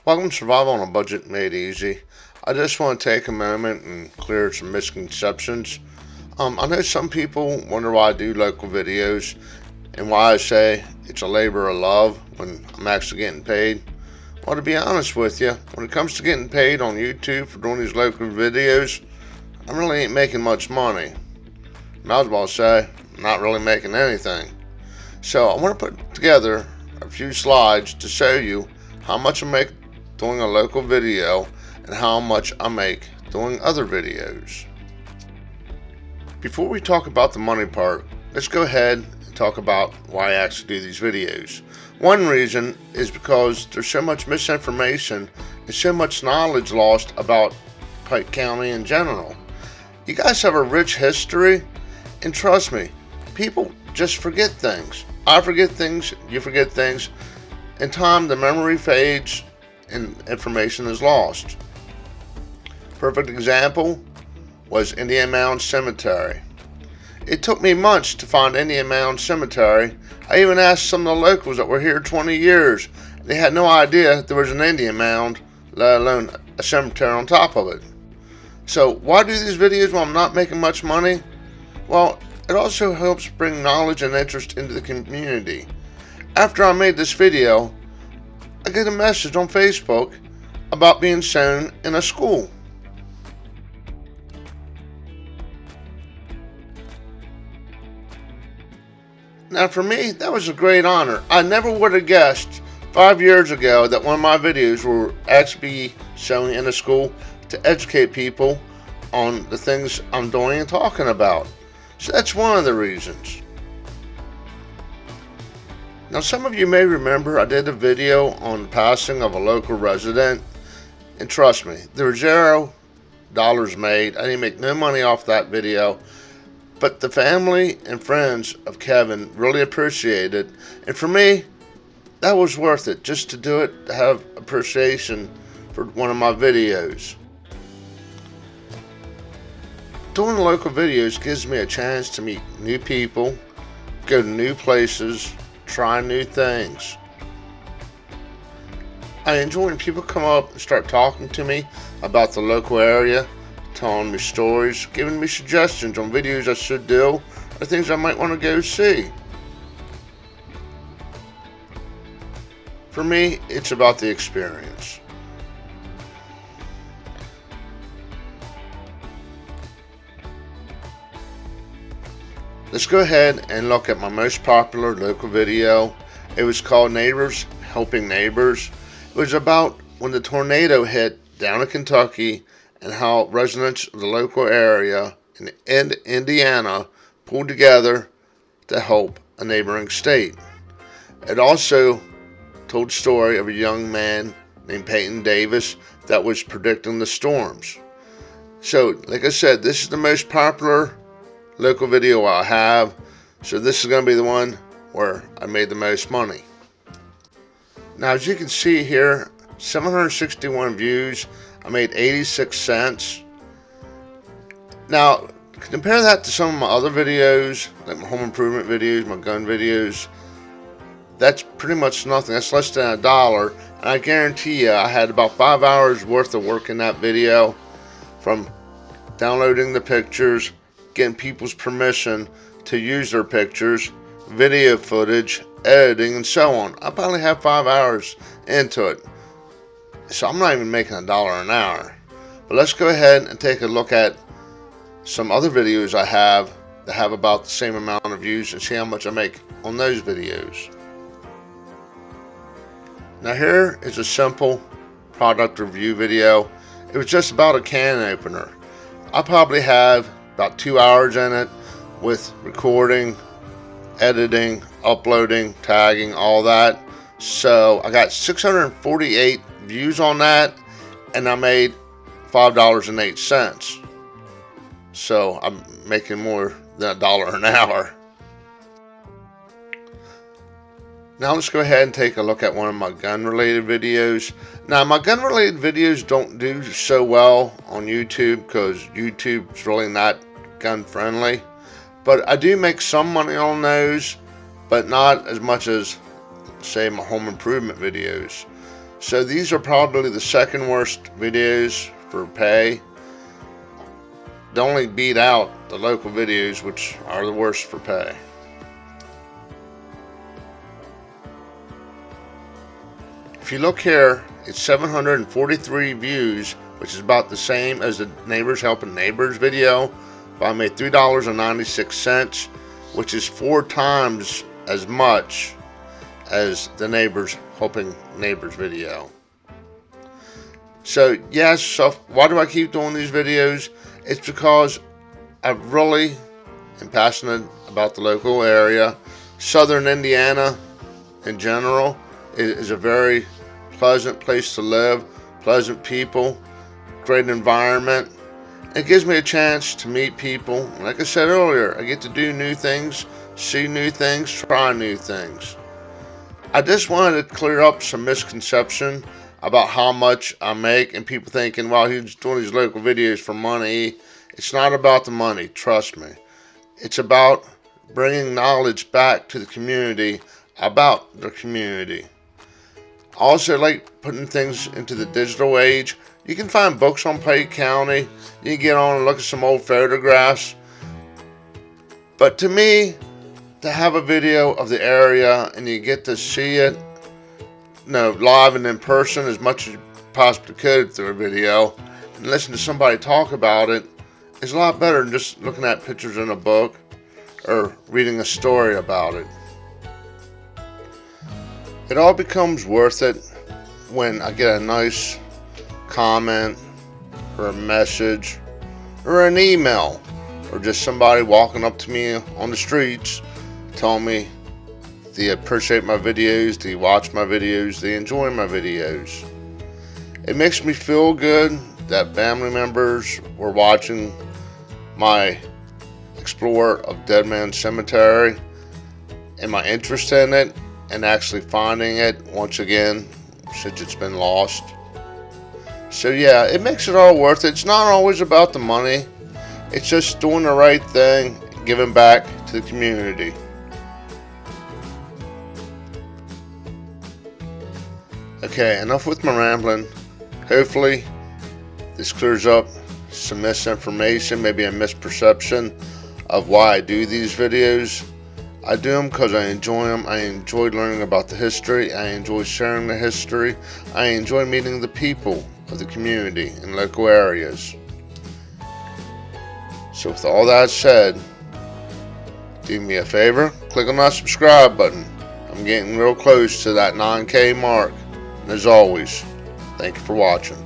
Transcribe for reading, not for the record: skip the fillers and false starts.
Welcome to Survival on a Budget Made Easy. I just want to take a moment and clear some misconceptions. I know some people wonder why I do local videos and why I say it's a labor of love when I'm actually getting paid. Well, to be honest with you, when it comes to getting paid on YouTube for doing these local videos, I really ain't making much money. Might as well say, I'm not really making anything. So I want to put together a few slides to show you how much I make doing a local video and how much I make doing other videos. Before we talk about the money part, let's go ahead and talk about why I actually do these videos. One reason is because there's so much misinformation and so much knowledge lost about Pike County in general. You guys have a rich history, and trust me, people just forget things. I forget things, you forget things. In time, the memory fades and information is lost. Perfect example was Indian Mound Cemetery. It took me months to find Indian Mound Cemetery. I even asked some of the locals that were here 20 years. They had no idea there was an Indian mound, let alone a cemetery on top of it. So why do these videos when I'm not making much money? Well, it also helps bring knowledge and interest into the community. After I made this video, I get a message on Facebook about being shown in a school. Now for me, that was a great honor. I never would have guessed 5 years ago that one of my videos would actually be shown in a school to educate people on the things I'm doing and talking about. So that's one of the reasons. Now some of you may remember I did a video on the passing of a local resident, and trust me, there were $0 made. I didn't make no money off that video, but the family and friends of Kevin really appreciated it, and for me, that was worth it, just to do it, to have appreciation for one of my videos. Doing local videos gives me a chance to meet new people, go to new places, try new things. I enjoy when people come up and start talking to me about the local area, telling me stories, giving me suggestions on videos I should do or things I might want to go see. For me, it's about the experience. Let's go ahead and look at my most popular local video. It was called Neighbors Helping Neighbors. It was about when the tornado hit down in Kentucky and how residents of the local area in Indiana pulled together to help a neighboring state. It also told the story of a young man named Peyton Davis that was predicting the storms. So, like I said, this is the most popular local video I have, so this is going to be the one where I made the most money. Now as you can see here, 761 views, I made 86 cents. Now compare that to some of my other videos, like my home improvement videos, my gun videos. That's pretty much nothing. That's less than $1, and I guarantee you I had about 5 hours worth of work in that video, from downloading the pictures, getting people's permission to use their pictures, video footage, editing, and so on. I probably have 5 hours into it. So I'm not even making $1 an hour. But let's go ahead and take a look at some other videos I have that have about the same amount of views and see how much I make on those videos. Now here is a simple product review video. It was just about a can opener. I probably have about 2 hours in it with recording, editing, uploading, tagging, all that. So I got 648 views on that, and I made $5.08. So I'm making more than $1 an hour. Now let's go ahead and take a look at one of my gun related videos. Now my gun related videos don't do so well on YouTube because YouTube's really not gun friendly. But I do make some money on those, but not as much as say my home improvement videos. So these are probably the second worst videos for pay. They only beat out the local videos, which are the worst for pay. If you look here, it's 743 views, which is about the same as the Neighbors Helping Neighbors video, but I made $3.96, which is 4 times as much as the Neighbors Helping Neighbors video. So yes, so why do I keep doing these videos? It's because I really am passionate about the local area. Southern Indiana in general is a very pleasant place to live, pleasant people, great environment. It gives me a chance to meet people. Like I said earlier, I get to do new things, see new things, try new things. I just wanted to clear up some misconception about how much I make and people thinking, well, he's doing these local videos for money. It's not about the money, trust me. It's about bringing knowledge back to the community about the community. I also like putting things into the digital age. You can find books on Pike County. You can get on and look at some old photographs. But to me, to have a video of the area and you get to see it, live and in person as much as you possibly could through a video, and listen to somebody talk about it, is a lot better than just looking at pictures in a book or reading a story about it. It all becomes worth it when I get a nice comment or a message or an email or just somebody walking up to me on the streets telling me they appreciate my videos, they watch my videos, they enjoy my videos. It makes me feel good that family members were watching my explore of Dead Man Cemetery and my interest in it and actually finding it once again since it's been lost. So yeah, it makes it all worth it. It's not always about the money. It's just doing the right thing, giving back to the community. Okay, enough with my rambling. Hopefully this clears up some misinformation, maybe a misperception of why I do these videos. I do them because I enjoy them. I enjoy learning about the history. I enjoy sharing the history. I enjoy meeting the people of the community in local areas. So with all that said, do me a favor, click on that subscribe button. I'm getting real close to that 9K mark. And as always, thank you for watching.